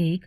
1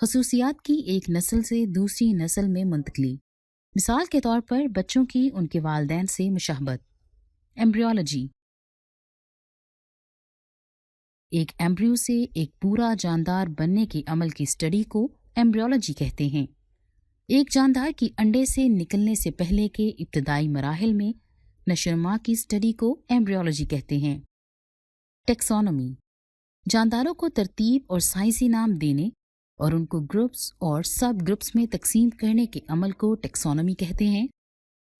خصوصیات کی ایک نسل سے دوسری نسل میں منتقلی، مثال کے طور پر بچوں کی ان کے والدین سے مشابہت۔ ایمبریولوجی، ایک ایمبریو سے ایک پورا جاندار بننے کے عمل کی اسٹڈی کو ایمبریولوجی کہتے ہیں۔ ایک جاندار کی انڈے سے نکلنے سے پہلے کے ابتدائی مراحل میں نشوونما کی اسٹڈی کو ایمبریولوجی کہتے ہیں۔ ٹیکسونومی، جانداروں کو ترتیب اور سائنسی نام دینے اور ان کو گروپس اور سب گروپس میں تقسیم کرنے کے عمل کو ٹیکسونومی کہتے ہیں۔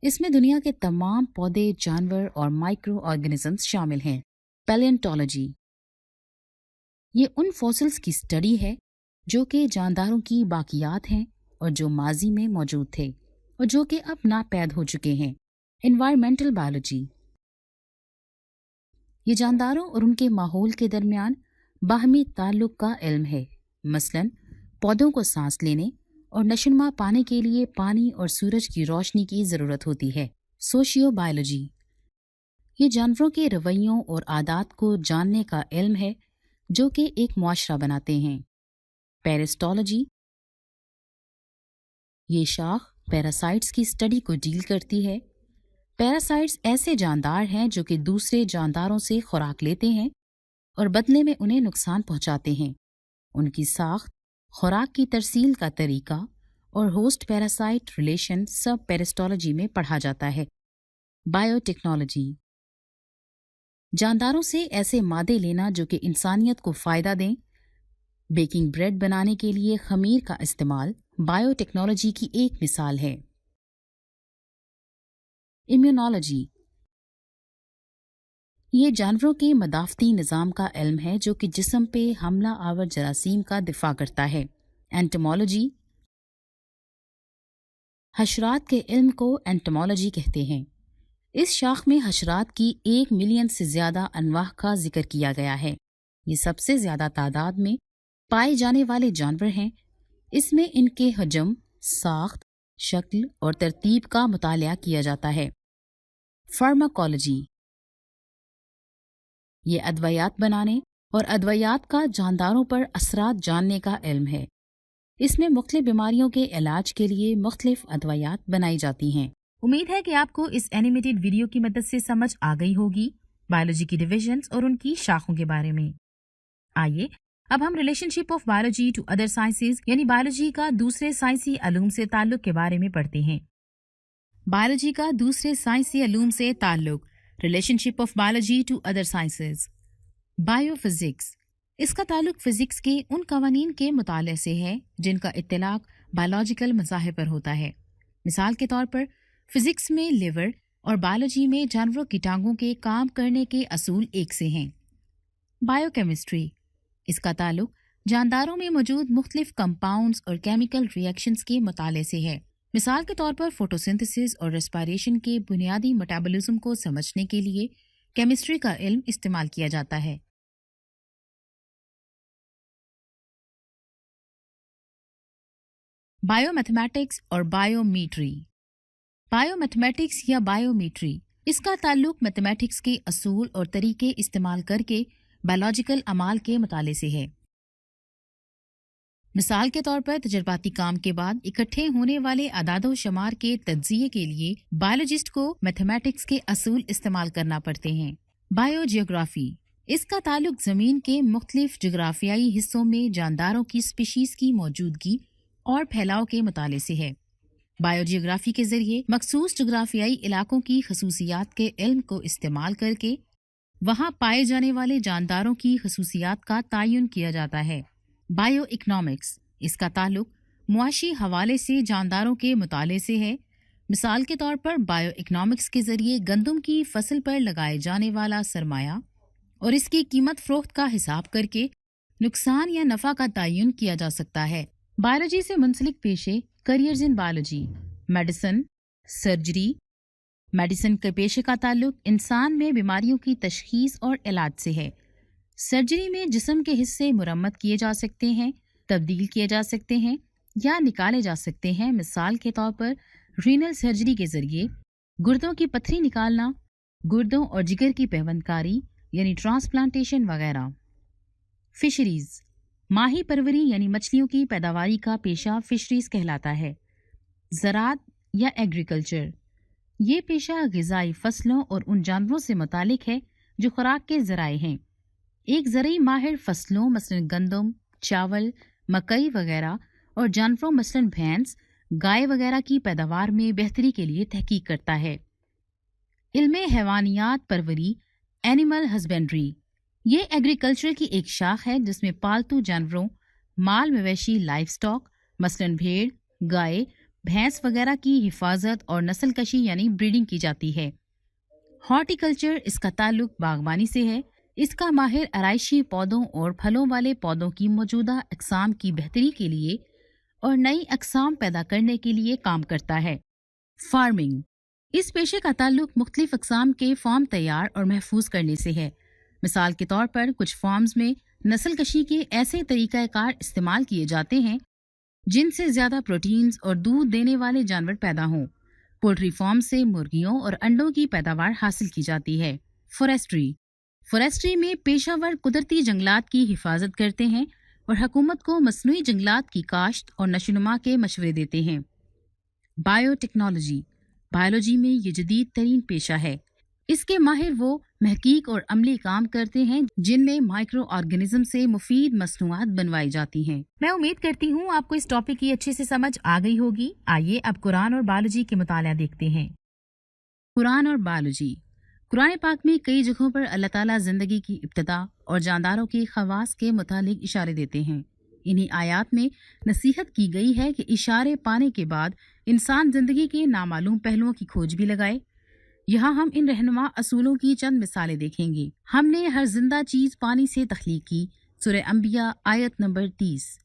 اس میں دنیا کے تمام پودے، جانور اور مائکرو آرگنزمز شامل ہیں۔ پیلینٹولوجی، یہ ان فوسلز کی اسٹڈی ہے جو کہ جانداروں کی باقیات ہیں اور جو ماضی میں موجود تھے اور جو کہ اب ناپید ہو چکے ہیں۔ انوائرمنٹل بائیولوجی، یہ جانداروں اور ان کے ماحول کے درمیان باہمی تعلق کا علم ہے، مثلاً پودوں کو سانس لینے اور نشوونما پانے کے لیے پانی اور سورج کی روشنی کی ضرورت ہوتی ہے۔ سوشیو بائیولوجی، یہ جانوروں کے رویوں اور عادات کو جاننے کا علم ہے جو کہ ایک معاشرہ بناتے ہیں۔ پیرسٹالوجی، یہ شاخ پیراسائٹس کی اسٹڈی کو ڈیل کرتی ہے۔ پیراسائٹس ایسے جاندار ہیں جو کہ دوسرے جانداروں سے خوراک لیتے ہیں اور بدلے میں انہیں نقصان پہنچاتے ہیں۔ ان کی ساخت، خوراک کی ترسیل کا طریقہ اور ہوسٹ پیراسائٹ ریلیشن سب پیرسٹالوجی میں پڑھا جاتا ہے۔ بائیو ٹیکنالوجی، جانداروں سے ایسے مادے لینا جو کہ انسانیت کو فائدہ دیں۔ بیکنگ بریڈ بنانے کے لیے خمیر کا استعمال بائیو ٹیکنالوجی کی ایک مثال ہے۔ امیونولوجی، یہ جانوروں کے مدافعتی نظام کا علم ہے جو کہ جسم پہ حملہ آور جراثیم کا دفاع کرتا ہے۔ اینٹمولوجی، حشرات کے علم کو اینٹمولوجی کہتے ہیں۔ اس شاخ میں حشرات کی 1 ملین سے زیادہ انواع کا ذکر کیا گیا ہے۔ یہ سب سے زیادہ تعداد میں پائے جانے والے جانور ہیں۔ اس میں ان کے حجم، ساخت، شکل اور ترتیب کا مطالعہ کیا جاتا ہے۔ فارماکولوجی، یہ ادویات بنانے اور ادویات کا جانداروں پر اثرات جاننے کا علم ہے۔ اس میں مختلف بیماریوں کے علاج کے لیے مختلف ادویات بنائی جاتی ہیں۔ امید ہے کہ آپ کو اس اینیمیٹڈ ویڈیو کی مدد سے سمجھ آ گئی ہوگی بایولوجی کی ڈویژنز اور ان کی شاخوں کے بارے میں۔ آئیے اب ہم relationship of biology to other sciences یعنی بایولوجی کا دوسرے سائنسی علوم سے تعلق کے بارے میں پڑھتے ہیں۔ بایولوجی کا دوسرے سائنسی علوم سے تعلق، relationship of biology to other sciences. Bio physics, اس کا تعلق فزکس کے ان قوانین کے مطالعے سے ہے جن کا اطلاق بایولوجیکل مظاہر پر ہوتا ہے۔ مثال کے طور پر فزکس میں لیور اور بایولوجی میں جانوروں کی ٹانگوں کے کام کرنے کے اصول ایک سے ہیں۔ بایو کیمسٹری، اس کا تعلق جانداروں میں موجود مختلف کمپاؤنڈز اور کیمیکل ری ایکشنز کے مطالعے سے ہے۔ مثال کے طور پر فوٹوسنتھسس اور ریسپائریشن کے بنیادی میٹابولزم کو سمجھنے کے لیے کیمسٹری کا علم استعمال کیا جاتا ہے۔ بایو میتھمیٹکس اور بایو میٹری۔ بایو میتھمیٹکس یا بایو میٹری، اس کا تعلق میتھمیٹکس کے اصول اور طریقے استعمال کر کے بایولوجیکل اعمال کے مطالعے سے ہے۔ مثال کے طور پر تجرباتی کام کے بعد اکٹھے ہونے والے اعداد و شمار کے تجزیے کے لیے بایولوجسٹ کو میتھمیٹکس کے اصول استعمال کرنا پڑتے ہیں۔ بایو جیوگرافی، اس کا تعلق زمین کے مختلف جغرافیائی حصوں میں جانداروں کی اسپیشیز کی موجودگی اور پھیلاؤ کے مطالعے سے ہے۔ بایو جیوگرافی کے ذریعے مخصوص جغرافیائی علاقوں کی خصوصیات کے علم کو استعمال کر کے وہاں پائے جانے والے جانداروں کی خصوصیات کا تعین کیا جاتا ہے۔ بایو اکنامکس، اس کا تعلق معاشی حوالے سے جانداروں کے مطالعے سے ہے۔ مثال کے طور پر بایو اکنامکس کے ذریعے گندم کی فصل پر لگائے جانے والا سرمایہ اور اس کی قیمت فروخت کا حساب کر کے نقصان یا نفع کا تعین کیا جا سکتا ہے۔ بایولوجی سے منسلک پیشے، کریئرز ان بایولوجی، میڈیسن، سرجری۔ میڈیسن کے پیشے کا تعلق انسان میں بیماریوں کی تشخیص اور علاج سے ہے۔ سرجری میں جسم کے حصے مرمت کیے جا سکتے ہیں، تبدیل کیے جا سکتے ہیں یا نکالے جا سکتے ہیں۔ مثال کے طور پر رینل سرجری کے ذریعے گردوں کی پتھری نکالنا، گردوں اور جگر کی پیوند کاری یعنی ٹرانسپلانٹیشن وغیرہ۔ فشریز، ماہی پروری یعنی مچھلیوں کی پیداواری کا پیشہ فشریز کہلاتا ہے۔ زراعت یا ایگریکلچر، یہ پیشہ غذائی فصلوں اور ان جانوروں سے متعلق ہے جو خوراک کے ذرائع ہیں۔ ایک زرعی ماہر فصلوں مثلاً گندم، چاول، مکئی وغیرہ اور جانوروں مثلاً بھینس، گائے وغیرہ کی پیداوار میں بہتری کے لیے تحقیق کرتا ہے۔ علم حیوانیات پروری، اینیمل ہسبینڈری، یہ ایگریکلچر کی ایک شاخ ہے جس میں پالتو جانوروں، مال مویشی لائف سٹاک مثلاً بھیڑ، گائے، بھینس وغیرہ کی حفاظت اور نسل کشی یعنی بریڈنگ کی جاتی ہے۔ ہارٹیکلچر، اس کا تعلق باغبانی سے ہے۔ اس کا ماہر آرائشی پودوں اور پھلوں والے پودوں کی موجودہ اقسام کی بہتری کے لیے اور نئی اقسام پیدا کرنے کے لیے کام کرتا ہے۔ فارمنگ، اس پیشے کا تعلق مختلف اقسام کے فارم تیار اور محفوظ کرنے سے ہے۔ مثال کے طور پر کچھ فارمز میں نسل کشی کے ایسے طریقہ کار استعمال کیے جاتے ہیں جن سے زیادہ پروٹینز اور دودھ دینے والے جانور پیدا ہوں۔ پولٹری فارم سے مرغیوں اور انڈوں کی پیداوار حاصل کی جاتی ہے۔ فوریسٹری میں پیشہ ور قدرتی جنگلات کی حفاظت کرتے ہیں اور حکومت کو مصنوعی جنگلات کی کاشت اور نشوونما کے مشورے دیتے ہیں۔ بائیو ٹیکنالوجی، بائیولوجی میں یہ جدید ترین پیشہ ہے۔ اس کے ماہر وہ محقق اور عملی کام کرتے ہیں جن میں مائکرو آرگنزم سے مفید مصنوعات بنوائی جاتی ہیں۔ میں امید کرتی ہوں آپ کو اس ٹاپک کی اچھے سے سمجھ آ گئی ہوگی۔ آئیے اب قرآن اور بائیولوجی کے مطالعہ دیکھتے ہیں۔ قرآن اور بائیولوجی، قرآن پاک میں کئی جگہوں پر اللہ تعالیٰ زندگی کی ابتدا اور جانداروں کے خواص کے متعلق اشارے دیتے ہیں۔ انہی آیات میں نصیحت کی گئی ہے کہ اشارے پانے کے بعد انسان زندگی کے نامعلوم پہلوؤں کی کھوج بھی لگائے۔ یہاں ہم ان رہنما اصولوں کی چند مثالیں دیکھیں گے۔ ہم نے ہر زندہ چیز پانی سے تخلیق کی، سورہ انبیاء آیت نمبر 30۔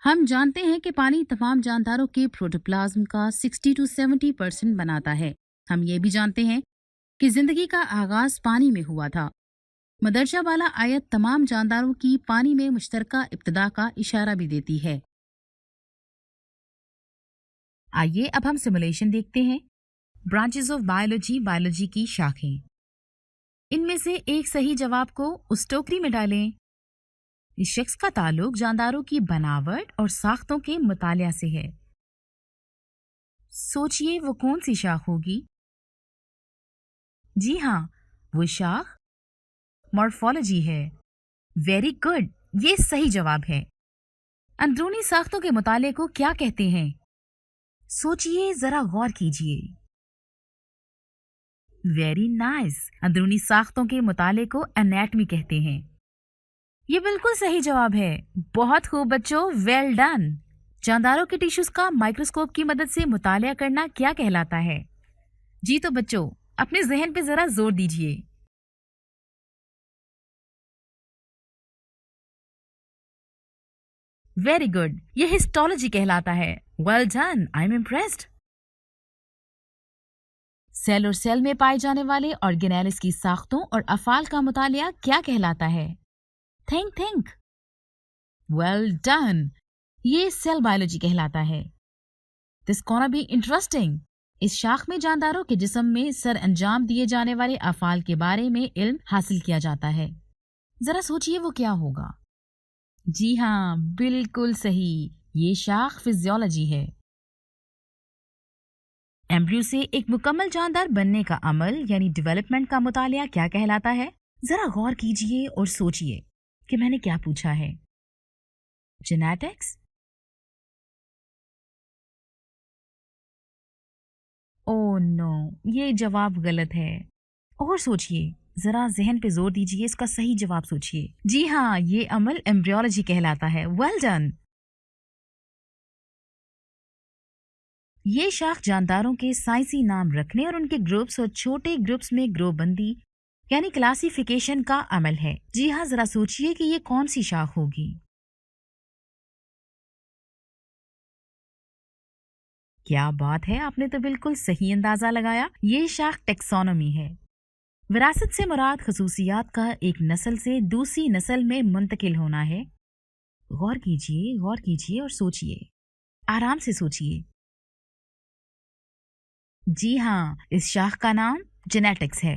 ہم جانتے ہیں کہ پانی تمام جانداروں کے پروٹوپلازم کا 60 سے 70% بناتا ہے۔ ہم یہ بھی جانتے ہیں کہ زندگی کا آغاز پانی میں ہوا تھا۔ مدرجہ بالا آیت تمام جانداروں کی پانی میں مشترکہ ابتدا کا اشارہ بھی دیتی ہے۔ آئیے اب ہم سیمولیشن دیکھتے ہیں۔ برانچز آف بائیولوجی، بائیولوجی کی شاخیں۔ ان میں سے ایک صحیح جواب کو اس ٹوکری میں ڈالیں۔ اس شخص کا تعلق جانداروں کی بناوٹ اور ساختوں کے مطالعہ سے ہے۔ سوچئے وہ کون سی شاخ ہوگی؟ جی ہاں، وہ شاخ مارفالوجی ہے۔ ویری گڈ، یہ صحیح جواب ہے۔ اندرونی ساختوں کے مطالعے کو کیا کہتے ہیں؟ سوچئے، ذرا غور کیجئے۔ ویری نائس، اندرونی ساختوں کے مطالعے کو انیٹمی کہتے ہیں۔ یہ بالکل صحیح جواب ہے۔ بہت خوب بچوں، ویل ڈن۔ جانداروں کے ٹیشوز کا مائکروسکوپ کی مدد سے مطالعہ کرنا کیا کہلاتا ہے؟ جی تو بچوں، اپنے ذہن پہ ذرا زور دیجئے۔ ویری گڈ، یہ ہسٹولوجی کہلاتا ہے۔ Well done, I am impressed. Cell اور سیل میں پائے جانے والے آرگینیلز کی ساختوں اور افعال کا مطالعہ کیا کہلاتا ہے؟ تھنک۔ ویل ڈن، یہ سیل بائیولوجی کہلاتا ہے۔ دس گونا بی انٹرسٹنگ۔ اس شاخ میں جانداروں کے جسم میں سر انجام دیے جانے والے افعال کے بارے میں علم حاصل کیا جاتا ہے۔ ذرا سوچئے وہ کیا ہوگا؟ جی ہاں، بالکل صحیح، یہ شاخ فزیولوجی ہے۔ ایمبریو سے ایک مکمل جاندار بننے کا عمل یعنی ڈیولپمنٹ کا مطالعہ کیا کہلاتا ہے؟ ذرا غور کیجئے اور سوچئے کہ میں نے کیا پوچھا ہے۔ جینیٹکس؟ او نو، یہ جواب غلط ہے۔ اور سوچئے، ذرا ذہن پہ زور دیجئے، اس کا صحیح جواب سوچئے۔ جی ہاں، یہ عمل ایمبریولوجی کہلاتا ہے۔ Well done. یہ شاخ جانداروں کے سائنسی نام رکھنے اور ان کے گروپس اور چھوٹے گروپس میں گروہ بندی یعنی کلاسیفیکیشن کا عمل ہے۔ جی ہاں، ذرا سوچئے کہ یہ کون سی شاخ ہوگی؟ کیا بات ہے، آپ نے تو بالکل صحیح اندازہ لگایا۔ یہ شاخ ٹیکسونومی ہے۔ وراثت سے مراد خصوصیات کا ایک نسل سے دوسری نسل میں منتقل ہونا ہے۔ غور کیجئے اور سوچئے، آرام سے سوچئے۔ جی ہاں، اس شاخ کا نام جینیٹکس ہے۔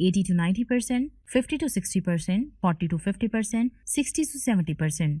80 to 90%, 50 to 60%, 40 to 50%, 60 to 70%।